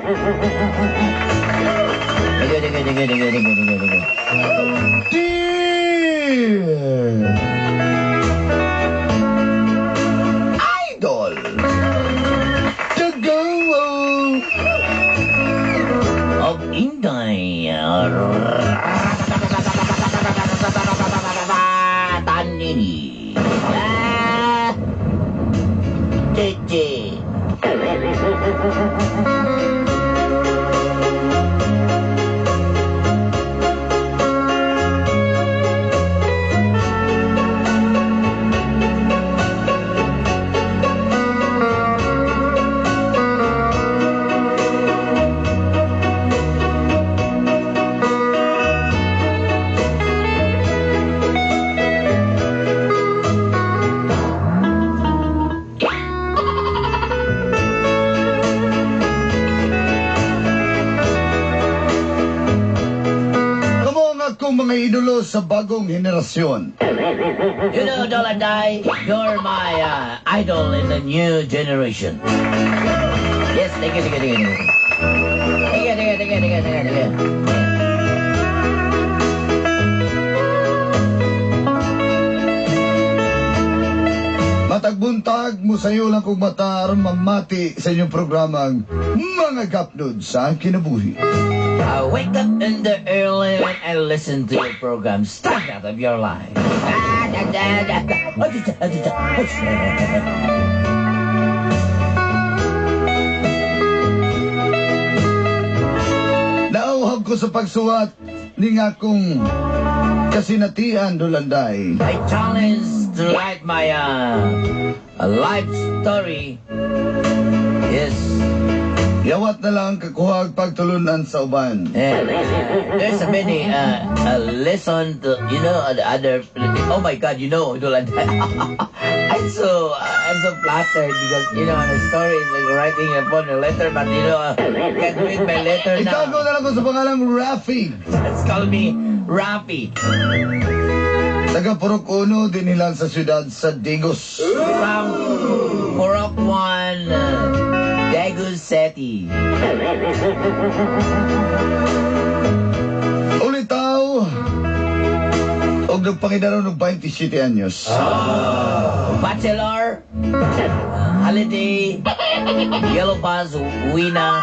Idol! The go of Inday. Tanini. Tete. Mga idolo sa bagong henerasyon. You know, Dolanday, you're my idol in the new generation. Yes, thank you. Matagbuntag mo sayo lang kung mata aron mamati sa inyong programang Mga Kapnod sa Kinabuhi. I wake up in the early and listen to your program, Standard of Your Life. Nauhag ko sa pagsuwat ni nga kong kasinatian, Dolanday. I challenge to write my life story. Yes. Yawat na lang kakuhag pagtulunan sa uban. There's a many lesson to, you know, the other. Oh my God, you know, I'm so flattered because, you know, the story is like writing upon a letter, but you know, I can't read my letter now. Itago na lang ko sa pangalang Rafi. Let's call me Rafi. Taga Purok Uno, din ilan sa siyudad sa Digos. From Purok 1, Daegu City. Ulitaw, og nagpangidaro ng 27 anyos. Bachelor, holiday, yellow bus, Wina,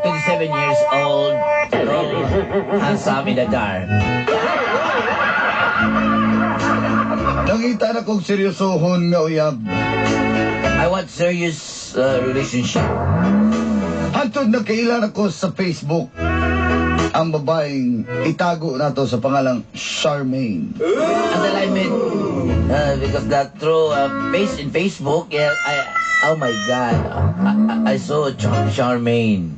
27 years old, tall, handsome in the dark. Nangita na kong seryosohon nga uyab. I want serious relationship. Hantod nagkailan ako sa Facebook ang babaeng itago nato sa pangalang Charmaine. Until I met, because that through in Facebook, yeah, oh my God, I saw Charmaine.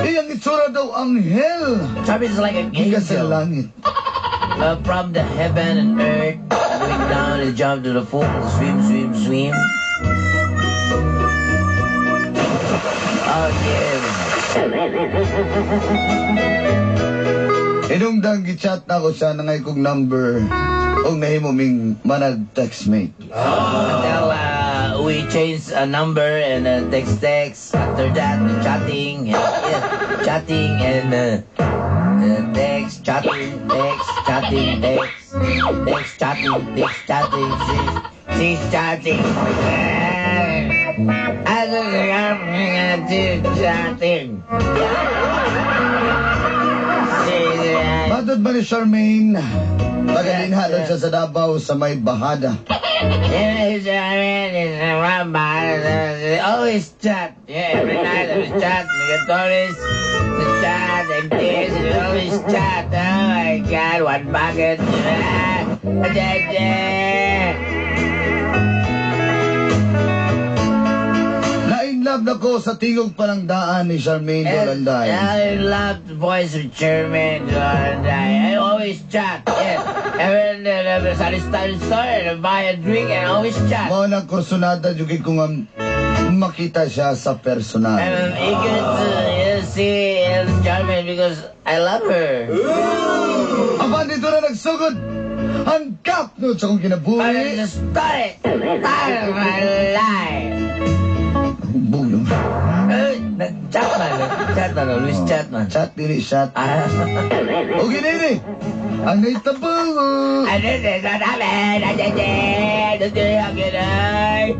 Iyang itsura daw anghel. Charmaine is like an Giga sa angel. langit. From the heaven and earth, going down and jump to the pool, swim. Oh, yeah. Inungdang gichat na ako siya nangay kong number o nahimuming manag-textmate. Until we changed a number and text. After that, chatting, chatting and text, chatting, she's chatting. I don't chatting. Matod ba ni Charmaine? Magalinha lang siya sa Davao sa may bahada. Always chat. Yeah, every night I was chat. Negatories, the chat, and this, and always chat. Oh my God, one bucket. Na-inlove na ko sa tingog palang-daan ni Charmaine Dolanday. I love the voice of Chairman Dolanday. I always chat. Yeah. And then sa store, buy a drink and always chat. Mga nagkursunada, jugin ko nga makita siya sa personal. I'm eager to see Charmaine because I love her. Aba, dito na nagsugod ang kapnod sa kong But kinabuhi. it's the story of my life. Chat na, Luis, chat na. Chat, dili chat. Ah. O gini. Ang naitabo. Ano sa namin? Ito yung ginay.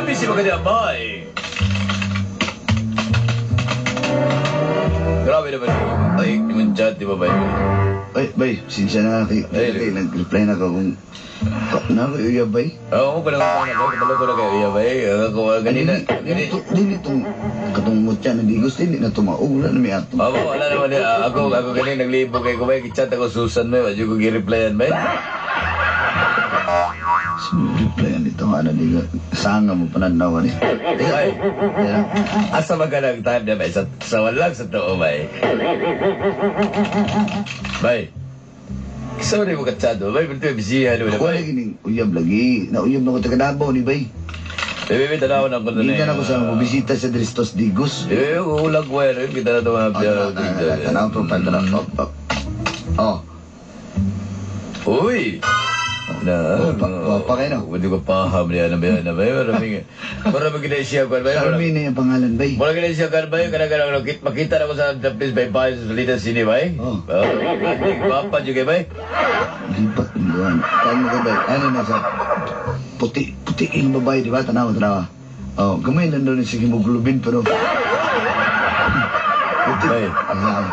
Busy ba kanya, bay? Grabe naman yung ay, yung chat, di ba, bay? Ay, bay, sinsya na kay nag-reply na ka kung na ko iya, bay. Oo, pala ko na bay, kapalo ko na kayo, iya, bay. Ako, ganina, ganina. Dili itong katong mutya na di gusto, hindi na tumaulan na may ato. Oo, wala naman, ako ganina naglibo kayo ko, bay. Kichat ako, Susan, bay. Wala ko gi-replyan, bay. Replyan ito nga na di ka sanga mo pananawan eh. Bay, Kaya, asa magandang time na, bay? Sa walang sa too, bay. Bay, sorry mo katsado, bay. Pero ito, bisihan mo na, ako bay. lagi ning uyab lagi. Nauyab na ko taga-Davao ni bay. Bebe, tanaw na ko na Hindi na ako sa bisita sa Dristos Digos. Ulag ko yan. Kita na ito mga Tanaw to pa, tanaw. Oh. Uy! Pa kayo na. Hindi ko paham niya na ba yan. Maraming kinasiya ko. Charmy na yung pangalan bay. Maraming kinasiya ko ba yun? Kadang-kadang makita na ko sa tapis by Paris sa Lidas Cine ba eh? Oh. Papa juga ba eh? Lipat ng doon. Kain mo ka bay. Ano na sa puti yung babae, di ba? Tanawa. Oh, gamay lang doon yung hemoglobin pero puti. Bay,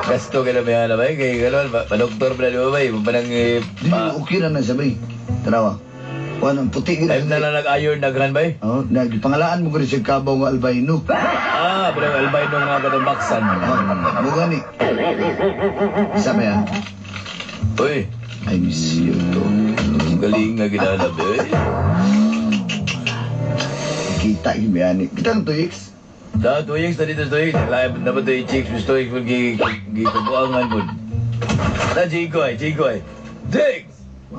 gasto ka na ba yan ba eh? Kaya gano'n, pa-doktor pa na di ba ba eh? Panang Di ba okay na sa bay. Tanawa. Wanang puti ka time na lang nag-iron nagran ba eh? Oh, pangalaan mo ko rin siya kabaw nga albino. Pero albino nga ka ng baksan. Mo gani. Sabi ah. Uy, I miss you to. galing nga ginanap eh. Kita yung bayani. Kita ang 2 weeks. Da, 2 years na dito, 2 years. Lahat na ba 2 chicks, gusto ko gikabuangan mo. Na, Jigoy. Jigs!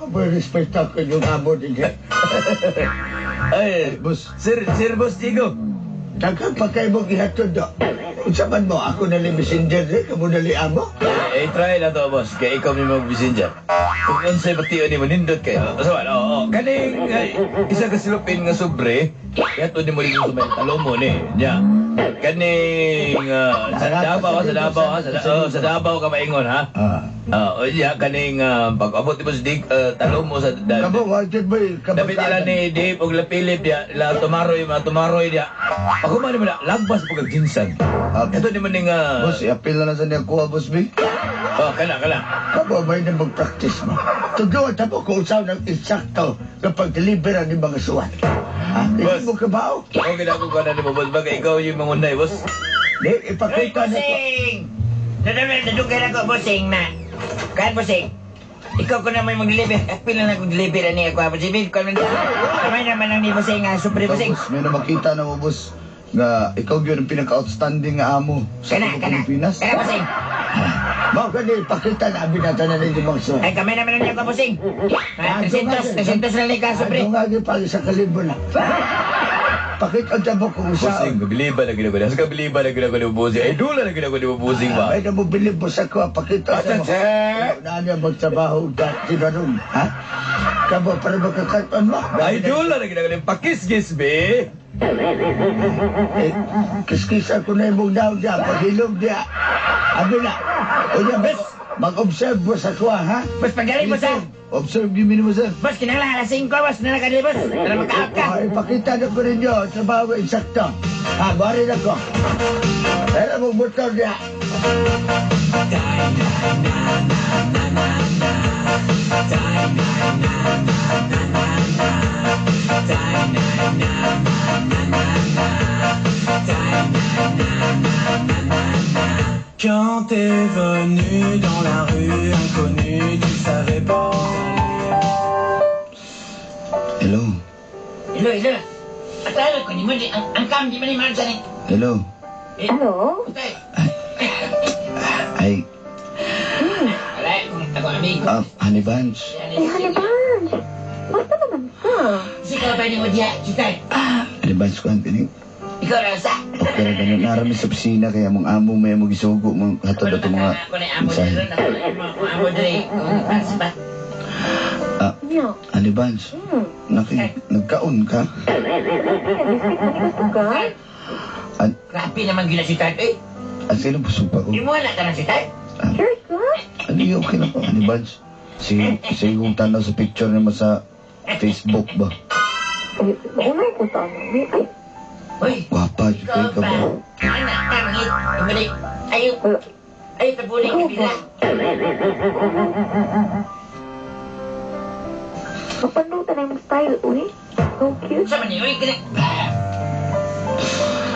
Respect ako yung amo din siya. Ay, Boss. Sir Boss Jigo. Dagang pagkay mo gihatod do. Usapan mo, ako na li messenger rin, kamo na li amo. Try na to, boss. Kaya ikaw may mag-messenger. Kung yun sa'yo pati ni mo, nindot kayo. Saban, oo. Kaning, isa ka silupin nga sobre, kaya to di mo rin yung talo mo ni. Nya. Kaning, sa Davao ka maingon, ha? Kaning, pag-abot di mo sa talo mo sa... Kamo, wajid ba Dapat nila ni Dave o Lapilip dia, la tumaroy dia. Ako man mo na, lagbas po kag-ginsan. Ito di man nga... Boss, i-appeal na lang sa niya kuha, boss, B. Kana. Kamo, may na mag-practice mo. Tugawa tamo ko usaw ng insakto kapag deliver ang mga suwan. Boss. Hindi mo kabaw. Okay na ako ka na ni mo, boss. Bagay ikaw yung mangunay, boss. Di, ipakita na ko. Bossing! Nadugay na ko, bossing na. Kahit bossing, ikaw ko na may mag-deliver. Pila na kong deliver ni ako. Bossing, kamay naman ang ni bossing nga. Super bossing. Boss, may na makita na mo, boss, nga ikaw yun ang pinaka-outstanding nga amo sa Pilipinas. Kana, bossing. Mau ka di, pakita na binata na rin yung mga suwan. Ay, kamay naman ang ni ako, bossing. 300 na lang ka, super. Ano nga din pala sa kalibo na. Pakita dyan mo kung sa... Bossing, kabiliban na ginagawa. Sa kabiliban na ginagawa ni Bossing. Ay, dula na ginagawa ni Bossing ba? May na mo bilib mo sa ko, pakita sa mo. Na niya magtrabaho dati na rin. Ha? Kamo, para magkakanton mo. Ay, dula na ginagawa ni Pakis-gis, be. Kiskisa ko na yung daw diya, paghilog diya. Abi na. O yan, bes, mag-observe mo sa kuha, ha? Boss, pagaling mo sa... Observe yung mo, sir. Boss, kinala alas 5, boss. Nalakad boss. Para makaap ka. Ay, pakita na ko rin yun. Trabaho insakto. Ha, bari na ko. Pero mong motor diya. Die, na, na, na, na, na, na. Die, na, t'es venu dans la rue inconnue, tu savais pas où Hello? Hello, hello. Atala ko, di mo di, ang kam, di mo ni Marjan eh. Hello? Hello? Okay. Ay, Alay, ako amigo. Honey Bunch. Eh, Haniban! Basta naman ka? Sikaw ba ni mo diya, Chitay? Honey Bunch ko, Anthony. Ikaw na sa. Pero ganun, narami sa opisina, kaya mong amo may mo gisugo mong hatod ato mga Ako na amo mensahe. dito, ako amo dito. Kung asibat. Niyo. Honey Bunch, nagkaon ka? Biscuit na ni Kasugan? Grabe naman gila si Tay. Eh, At sino pusupa ko? di mo na ka na si Tay. Sure ka? Ano yung okay na po, Honey Bunch? Sige kong tanaw sa picture naman sa Facebook ba? Eh, mauna ko sa ano. Ay, Uy, Gwapa, ikaw ka ba? ba? Anak, pangit. Tumalik. Ayaw. Ayaw, tabunin ka bila. mapanutan na yung style, uy. So cute. Sa man uy, kina.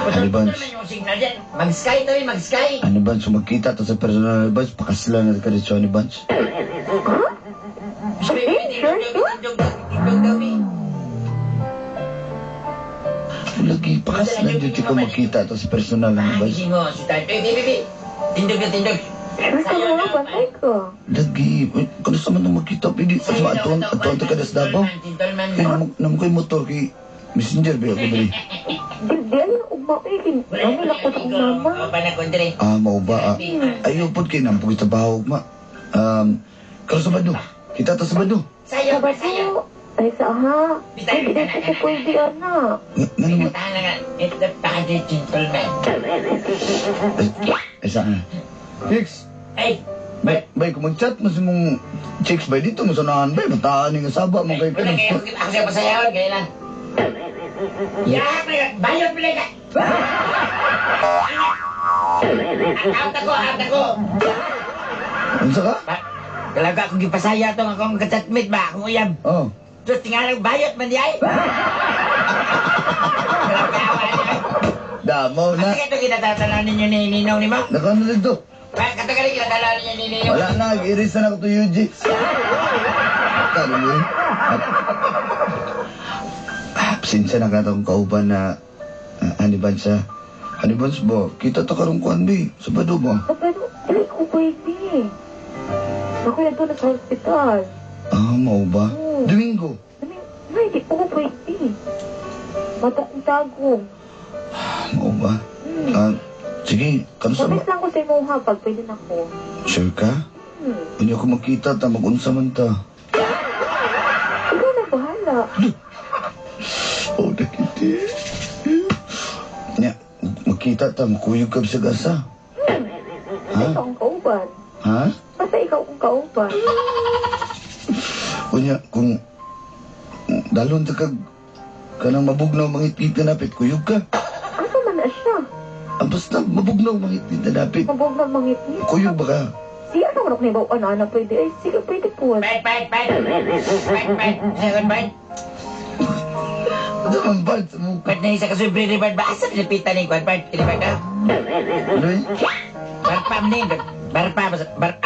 Honey Bunch. Naman yung signal dyan. Mag-sky to, mag-sky. Honey Bunch, sumagkita to sa personal Honey Bunch, pakasla na ka dito, Honey Bunch. Sabi, Sure, tindog daw, eh. Lagi, pakasla dito ka magkita to sa personal Honey Bunch. Gising mo, si Tay. Eh, baby. Tindog na tindog. Sure ka mo, bantay ko. Lagi, kung sa man na magkita, pwede, at sa atuan ka das Davao. Gentleman. Kaya naman ko yung motor kay Messenger ba ako bali? Di ano, ugma, eh. Ano lang ko sa kong mama? O ba na kundre? Mau ba? Ayaw po kayo nang pagkita bahog ma. Kalau Sabado, kita ta Sabado. Sayo ba, Sabado. sayo? Ay, sa ha? Ay, di ko pwede, anak. Nga naman, Tahan na nga. It's the pageant gentleman. saan? Chicks, Ay, bay, kung mag-chat mo sa mong chicks bay dito, masanahan bay, mataan yung asaba mo kay wala kayo. Ako siya pasayawan, kaya lang. Yahat na yan. Bayot pala ka. Out ako. Ano sa ka? Kalaga akong gipasaya itong akong kachatmate ba? Akong uyab. Oh, Terus tinggal bayot man di ay. Kalaga awan niya. damaw Ano na. kaya ito kinatatalan ninyo ni Ninong ni mo? Nakano dito? Katagali kinatatalan ninyo ni Ninong. Wala na, irisan ako to UG. Kano mo yun? Absensya na ka itong kauban na Honey Bunch ha. Honey Bunch bo, kita ta karong kuan bi, Sabado mo. Sabado, di ko pwede. Ako na doon sa hospital. Mau ba? Domingo. Ay, di ko pwede. Matang tagong. Mau ba? Sige, kano sa Mabis lang ko sa imo ha, pag pwede na ko. Sure ka? Kanya ko makita ta, mag-unsa man ta. Ikaw na bahala. Oh, nakiti. Nya, makita ta, makuyog ka sa gasa. Basta ikaw ang kauban. Ha? Basta ikaw ang kauban. Kunya, kung dalon ta kag kanang mabugnaw mangit-ngit na napit, kuyog ka. Asa man na siya? Basta mabugnaw mangit-ngit na napit, Mabog na mangit-ngit. kuyog ba ka? Siya sa manok na ibaw na pwede. Ay, sige, pwede po. Bait. Sagot bait. Ano man ba sa mukha? Bait na isa kasubre ni Bart. Ba asa nilipitan ni Kwan Bart? Kinibat ka? Ano eh? Barpa mo ni.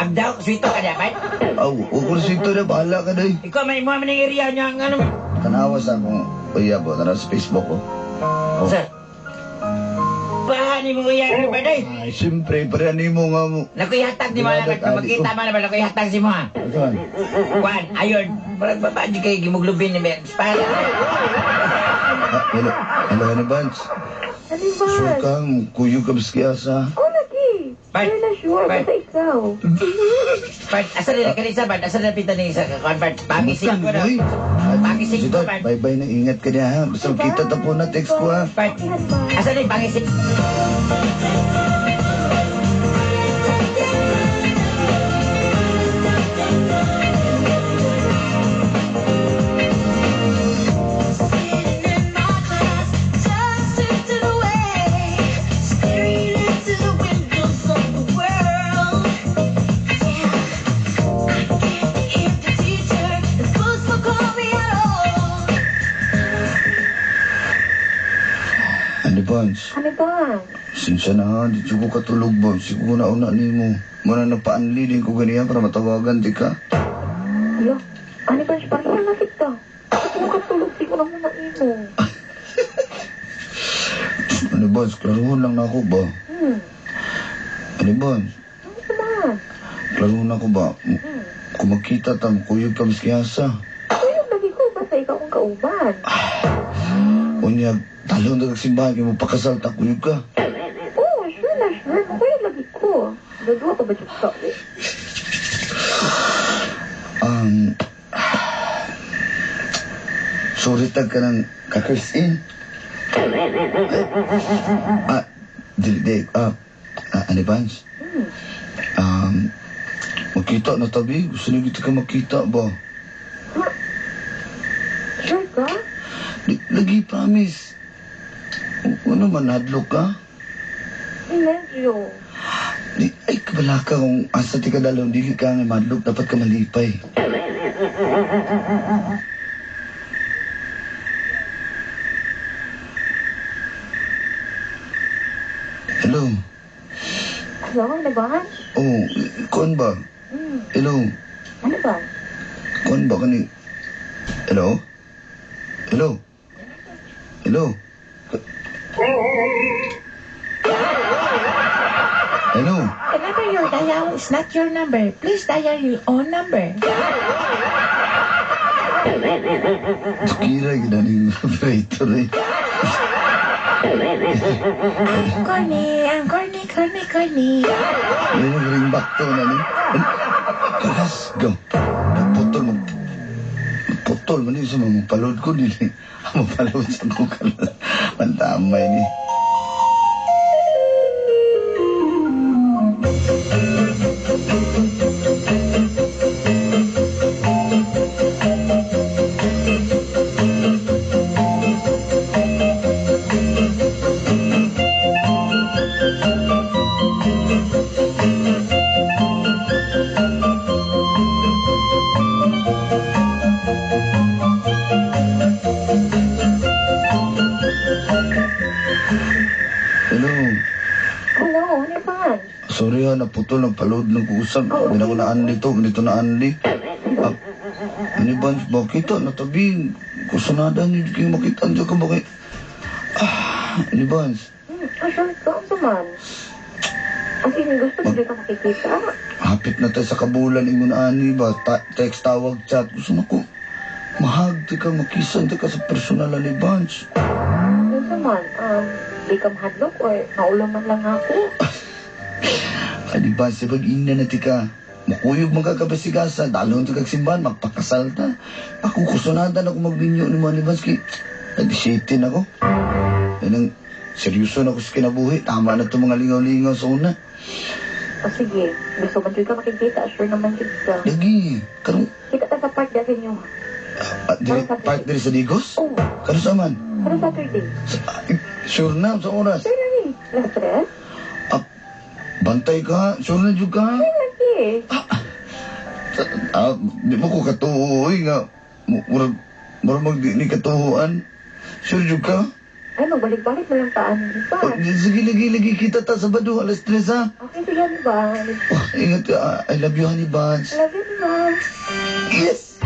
Abdaw, swito ka niya, Bart? Aw, ukursinto na, bahala ka na eh. Ikaw may mo maning area niya ang ano. Tanawa sa akong uyabo, tanawa sa Facebook ko. Sir. Bahani mo yan, Bart ay. Ay, siyempre, parani mo nga mo. Nakuihatag di mo lang. Magkita mo naman, nakuihatag si mo ha. Saan? Kwan, ayun. Parang babadi kayo gimuglubin ni Ben. Para. Hello, Honey Bunch. Ano Sure ba? kang kuyog ka biskiyasa. Oh, lagi. Bart. Sure na sure. Bart. Basta ikaw. Bart, asa nila kanisa, Bart? Asa nila pitan ni isa? Kwan, Bart? Pagising ko na. Pagising ko, Bart. Bye-bye na, ingat ka niya ha. Basta kita ta po na text ko ha. Bart, asa nila pagising? Sitting in my class, just drifting away, staring into the windows of the world. Yeah, I can't hear the teacher, the books will call me at all. Honey Bans, Ano ba? sinsya na ha, di ko katulog ba? Siguro na una ni mo. Muna napaanli din ko ganiyan para matawagan di ka. Alo, ano ba? Pareha na kita. Ako makatulog, siguro mo na imo. Ano Bans, klaruhon lang na ako ba? Ano Bans, Ano naman? klaruhon na ako ba? Kung magkita ta, kuyog ka maskiyasa. Kuyog lagi ko, basta ikaw ang kauban. Unya, talon na kagsimbahan, kaya mo pakasal ta, kuyog ka. Oo, sure na, sure. Kuyog lagi ko. Dadua ka ba dyan sa Sorry tag ka ng kakrisin. Ano Bans? Makita na tabi. Gusto na kita ka makita ba? Sure ka? Lagi promise. Ano man, hadlok ka? Medyo. Ay, kabala ka kung asa ti ka dalawang dili ka nga madlok, dapat ka malipay. Hello? Hello, ano ba? Oh, kuan ba? Hello? Ano ba? Kuan ba kani? Hello? Hello? Hello? Hello? The number you dial is not your number. Please dial your own number. Kira gina ni operator eh. Ang corny. May nag-ring back to na ni. Kalas, go. Nagputol man yun sa mga palod ko nila. Mapalod sa ko kalas. Mantamay ni. Hello? Hello, ano ba? Sorry ha, naputol ng palod ng kusag. Hindi na ko naanli to, ganito naanli. Ano ba, bakit natabi? Kusanada niyo, di kayo makita. Andiyo ka bakit? Ano ba? Sure ka, ano man? As in, gusto mo dito makikita? Hapit na tayo sa kabulan, ingon ani ba? Text, tawag, chat. Gusto na ko. Mahag, di ka makisan, di ka sa personal ni Vance. Ano man? Di ka mahadlok or naulaman lang ako? Ani Vance, pag-ina na ti ka. Makuyog magkakabasigasa, dalon ti kagsimbahan, magpakasal ta. Ako kusunada na ako magbinyo ni mga ni Vance, kay nag-18 ako. Yan ang seryoso na ako sa kinabuhi. Tama na itong mga lingaw-lingaw sa una. O sige, gusto mo dito makikita? Sure naman kita. Lagi, karong Kita ta sa park dati niyo. part diri sa Digos? Oo, Kano sa man? pero Saturday. Sure na, sa oras. Sure na ni. Last stress? Bantay ka, sure na dyan ka. Lagi. Di mo ko katuhoy nga. Murag magdi ni katuhoan. Sure dyan ka. Ay, magbalik-balik na lang taan. Ba? Sige, lagi kita ta sa Bado, alas 3 ha. Okay, sige, ba? Ingat ka, I love you, honey buns. Love you, ma'am. Yes!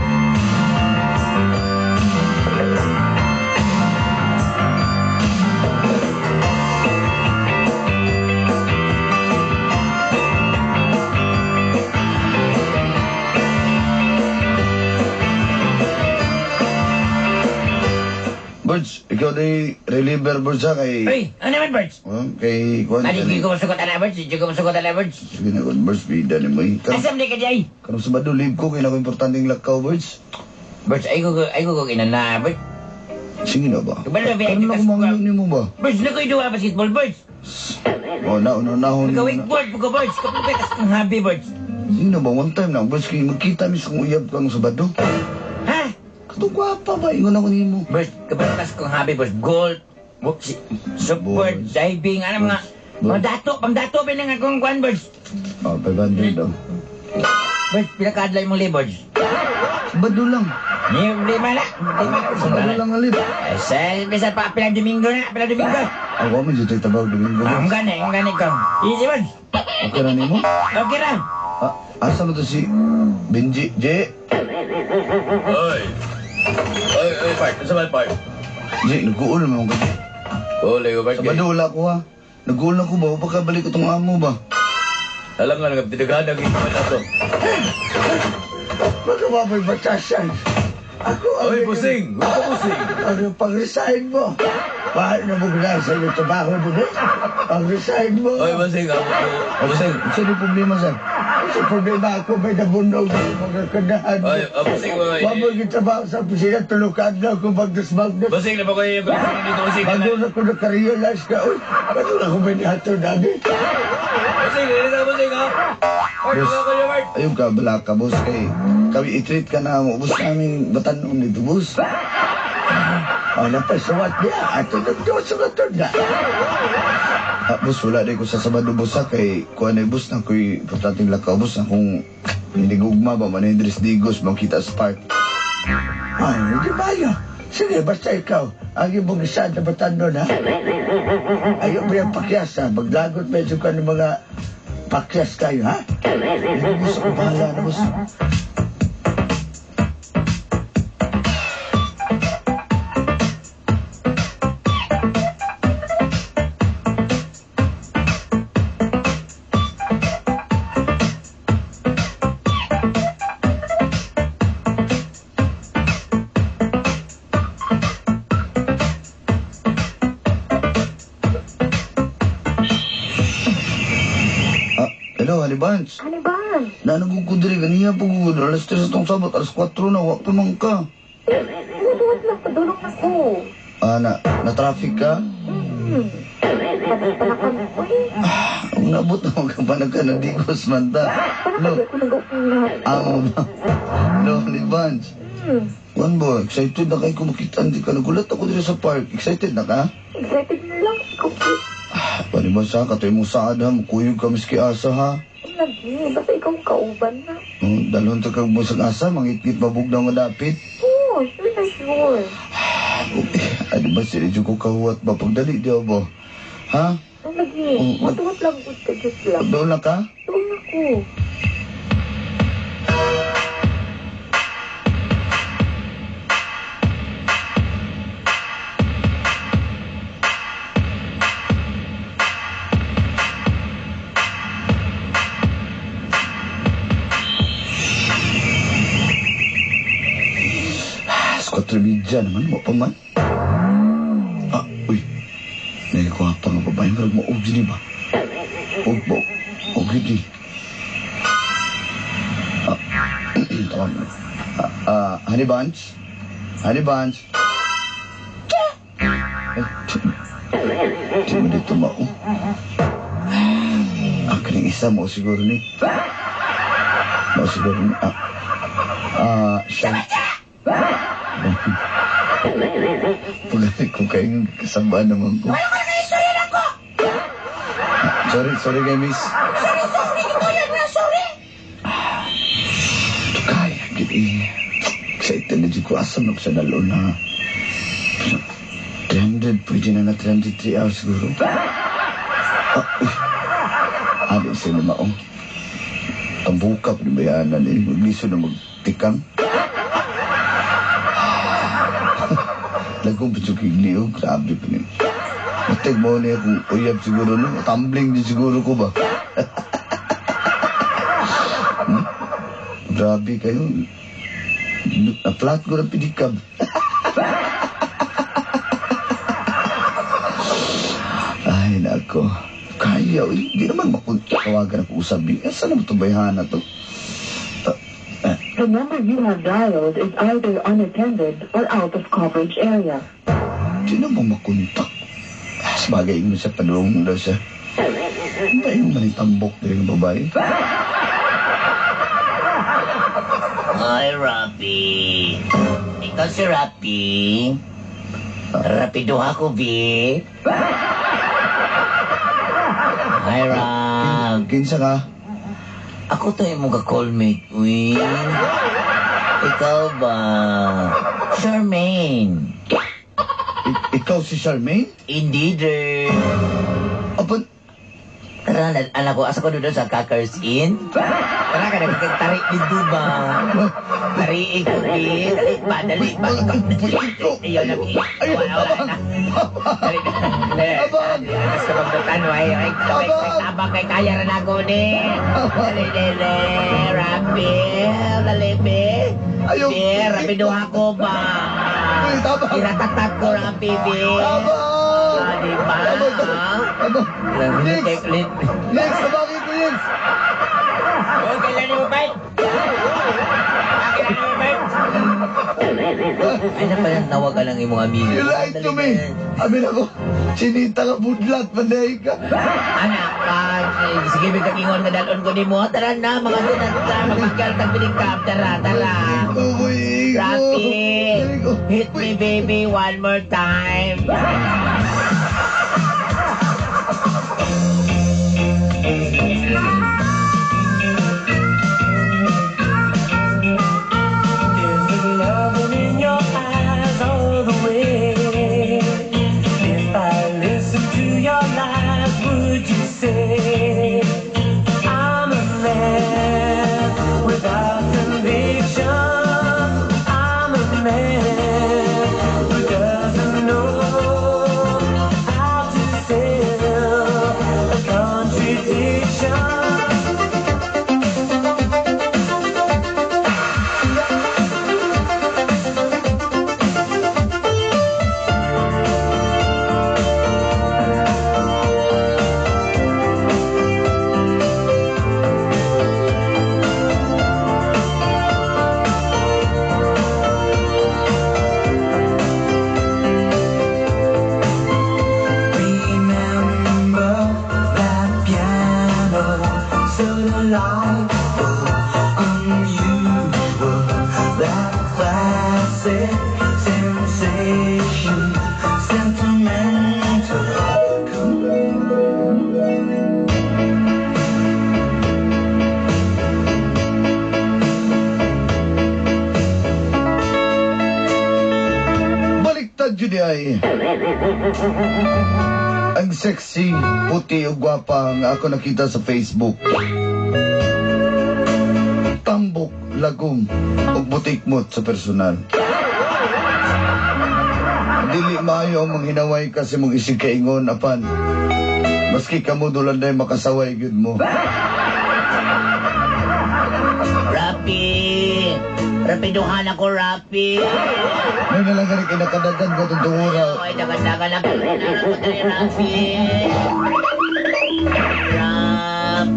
Birds, ikaw na reliever Birds ha kay... Uy, ano naman, Birds? Kay... Hindi ko masukot na, Birds. Hindi ko masukot na, Birds. Sige na, Birds, bida ni mo eh. Asam di ka di, Karong sa Bado, live ko, kaya na ko importanteng lakaw, Birds. Birds, ay ko inana, Birds. Sige na ba? Balo, Karong na kumangin ni mo ba? Birds, na ko iduwa basketball, Birds. Naunahon Ikaw wakeboard, buka, Birds. Kapag bekas kang happy, Birds. Sige na ba? One time na, Birds, kaya magkita mis kung uyab ka sa Bado. Ha? Katong gwapa ba? Ingon ako ni mo. Birds, kapag bekas kang happy, Birds. Gold, support, diving, ano mga dato, pang-dato ba nang akong kwan, Birds. 500 daw. Birds, pinakadlay mong li, Birds. Sa Bado lang. May problema na. Sabado lang alip. Bisa pa, pilang Domingo na, pilang Domingo. Ako mo dito trabaho Domingo. Ang gani ko. Easy man. Okay na nimo? Okay na. Asa mo to si Benji? Je? Oy. Oy, Park. Sa Park. Je, nag-uul mo ka. Ole, Park. Sabado wala ko ha. Nag-uul ako ba? Pagkabalik ko itong amo ba? Alam nga, nagtidaghan ang ito na to. Magkababay batasan. Ako Oy, busing. Huwag ka busing. Ano pag-resign mo? Paano na mo gano'n sa iyong trabaho doon eh? Pag-resign mo. Oy, busing. Busing. Saan yung problema, sir? Sa problema ako, may nabunog ng mga kandahan. Oy, busing. Wabag yung trabaho sa opisina, tulukan na ako magdasmagdas. Busing na ba kayo yung busing dito? Busing na. Bago na ko nakarealize ka, uy, bago na ako may nihato dami. Busing, hindi na busing ha. Park, Boss, wala kayo, Park. ayun ka, bala ka, boss, kay kami i-treat ka na mo, boss namin batanon dito, boss. Napasuwat niya, ato nagdosugatod na. Boss, wala rin ko sa Sabado, boss, ha, kay kuha na boss na ko'y importanteng lakaw, boss, na kung hindi gugma ba, manindris digos, makita sa park. Hindi ba yun? Sige, basta ikaw, ang ibong isa na batanon, ha? Ayaw mo yung pakyas, ha? Maglagot medyo ka ng mga pakyas kayo, ha? Boss, ako bahala na, boss. Hello, Halibans. Ano ba? Nanagugudiri ganiya po gugud. Alas 3 itong sabat, alas 4 na, wak pa man ka. Tuwad lang, padulong ako. Na-traffic ka? Panakan ko eh. Ang nabot na magkapanag ka na digos man ta. Hello, Panakan ko nag-open lahat. amo ba? Hello, Halibans. One boy, excited na kayo kumakita. Hindi ka nagulat ako dito sa park. Excited na ka? Excited na lang. Ikaw po. Halibans ha, katoy mo saad ha. Mukuyog ka miski asa ha. Lagi, basta ikaw kauban na. Dalon ta kag busag asa, mangitgit mabug na madapit. Oo, sure na sure. Ano ba sila dyan ko kahuat ba? Pagdali di ba? Ha? Ang lagi, Oo, matuwad lang good ka, just lang. Doon na ka? Doon ako. Tribidya naman mo pa man. Uy. Nagkuha pa nga babae. Marag mo, gini ba? Gini. Tawag mo. Honey Bunch? Honey Bunch? Di mo dito mao. Kaning isa mo siguro ni. Siya. Pagkakit ko kayong kasama naman ko. Wala ka na istorya lang ko! Sorry kay miss. Sorry, kukuyan na, sorry! Kaya, gini. Excited na dyan ko. Asam na ko sa nalon na. 300, pwede na 23 hours siguro. Ano sila maong. Ang buka, pinabayanan eh. Magliso na magtikang. Lagong pitsukig liyo, grabe pa niyo. Matag mo niya kung uyab siguro no, tumbling din siguro ko ba? Grabe kayo. Na-flat ko ng pinikab. Ay, nako. Kaya, hindi naman tawagan ako usabi. Saan naman itong bayhana to? The number you have dialed is either unattended or out of coverage area. Di na mo makontak. Sabagay mo sa padulong daw siya. Ano ba yung manitambok na yung babae? Hi, Rapi. Ikaw si Rapi. Rapido ako, B. Hi, Rap. Kinsa ka? Ako to yung mga callmate, uy. Ikaw ba? Charmaine. Ikaw si Charmaine? Indeed, eh. Apa? Tara, anak ko, asa ko doon sa Kakers Inn? Tara ka, nagkagtarik dito ba? Tari, ikaw, eh. Dali ba? Ayaw na, wala na. Dali, atas ka magbutan, ay, tabang kay kaya rin ako, ni. Dali, Rapi, dali, be. Ayaw. Be, rapido ako ba? Tabang. Iratatat ko, Rapi, be. Diba? Next, sabagin ko yun. Oh, kailan mo ba? Kailan mo ba? Ay, napananawa ka ng imong amigo. You lied to me. Amin ako, sinita ka budlat, panday ka. Anak ka, sige, may kakingon nga dalon ko ni mo. Tara na, mga tunan ka, magpagkal, tagpinikap, tara. Rapi, hit me baby one more time. Is the love in your eyes all the way? If I listen to your lies, would you say I'm a man without conviction? I'm a man who doesn't know how to sell a contradiction. Remember that piano, so delightful, unusual, that classic sensation, sentimental. Baliktad yun ay. Ang sexy, puti o gwapa nga ako nakita sa Facebook. Tambok, lagom, o butikmot sa personal. Dili maayo ang manghinaway kasi mong isig kaingon apan. Maski kamo dulanday makasaway gyud mo. Rapi, rapiduhan ako, Rapi. May nalang rin kinakadagan ko itong tungura. Ay, dagan-dagan ako. Rapi. Rap.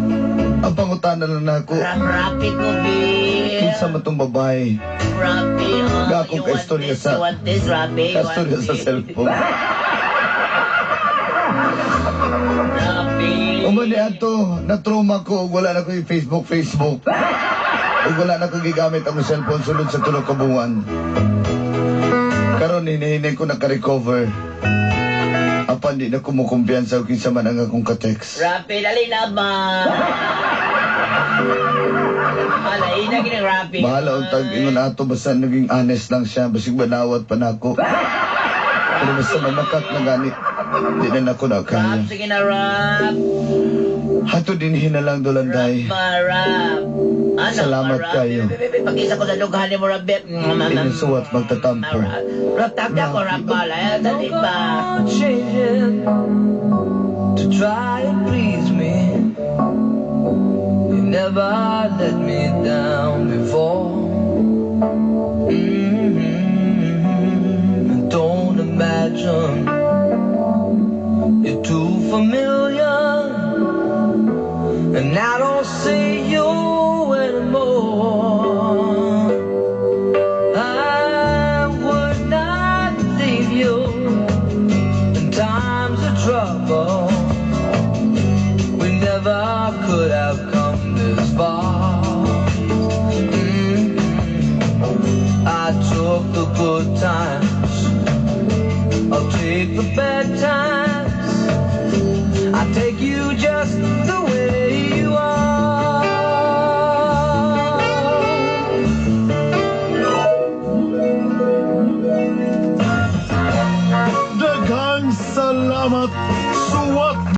Ang pangutana lang na ako. Rapi ko, Bill. Kinsa man tong babae. Rapi, oh. Gakong You want kaistorya this, sa- you want this, Rapi? You want Kastorya sa this? cellphone. Rapi. Umani ato, na-trauma ko ug wala na ko yung Facebook. Ug wala na ko gigamit ang cellphone sulod sa tulog ka buwan. Karon hinihinay ko naka-recover. Apan di na kumukumpiyansa o kinsa man ang akong ka-text. Rapi, dali na ba? Malay na ginang Rapi. Bahala ang tag-ingon ato basta naging honest lang siya. Basig banawat pa na ako. Pero basta mamakat na gani. Di na ako na Rap, kaya. sige na, Rap. Hato din hinalang dolanday. Rap. Ano, Salamat Rap? kayo. Pag-isa ko sa lughan mo, Rap. Pinasuwat magtatampo. Rap, tagda ko, Rap. Malay, dali ba? Changing to try and please me. You never let me down before. Don't imagine you're too familiar, and I don't see you anymore. I would not leave you in times of trouble. We never could have come this far. I took the good times, I'll take the bad times. I take you just